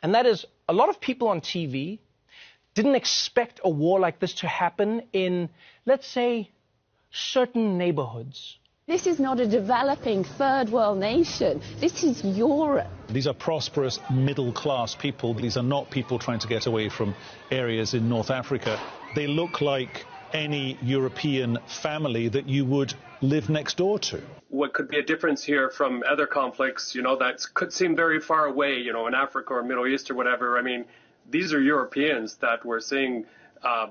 And that is, a lot of people on TV didn't expect a war like this to happen in, let's say, certain neighborhoods. This is not a developing third world nation. This is Europe. These are prosperous middle-class people. These are not people trying to get away from areas in North Africa. They look like any European family that you would live next door to. What could be a difference here from other conflicts, that could seem very far away, in Africa or Middle East or whatever. I mean, these are Europeans that we're seeing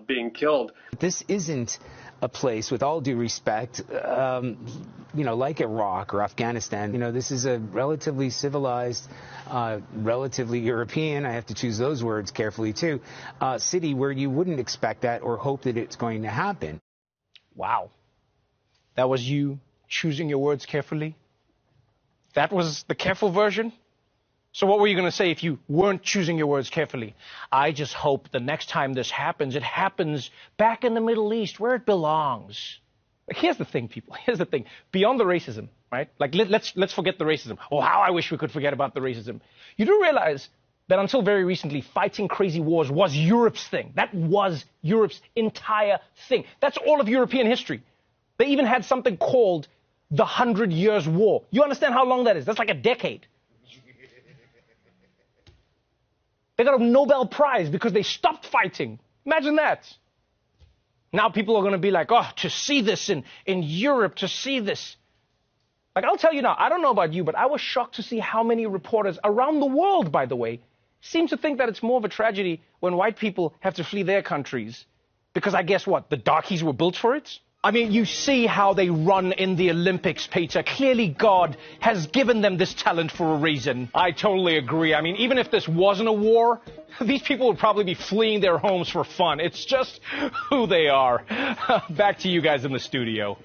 being killed. This isn't a place, with all due respect, like Iraq or Afghanistan. This is a relatively civilized, relatively European, I have to choose those words carefully too, city where you wouldn't expect that or hope that it's going to happen. Wow. That was you choosing your words carefully? That was the careful version? So what were you going to say if you weren't choosing your words carefully? I just hope the next time this happens, it happens back in the Middle East where it belongs. Like, here's the thing, people. Here's the thing. Beyond the racism, right? Like, let's forget the racism. Oh, how I wish we could forget about the racism. You do realize that until very recently, fighting crazy wars was Europe's thing. That was Europe's entire thing. That's all of European history. They even had something called the 100 Years' War. You understand how long that is? That's like a decade. They got a Nobel Prize because they stopped fighting. Imagine that. Now people are going to be like, oh, to see this in Europe, to see this. Like, I'll tell you now, I don't know about you, but I was shocked to see how many reporters around the world, by the way, seem to think that it's more of a tragedy when white people have to flee their countries. Because I guess what? The darkies were built for it? I mean, you see how they run in the Olympics, Peter. Clearly God has given them this talent for a reason. I totally agree. I mean, even if this wasn't a war, these people would probably be fleeing their homes for fun. It's just who they are. Back to you guys in the studio.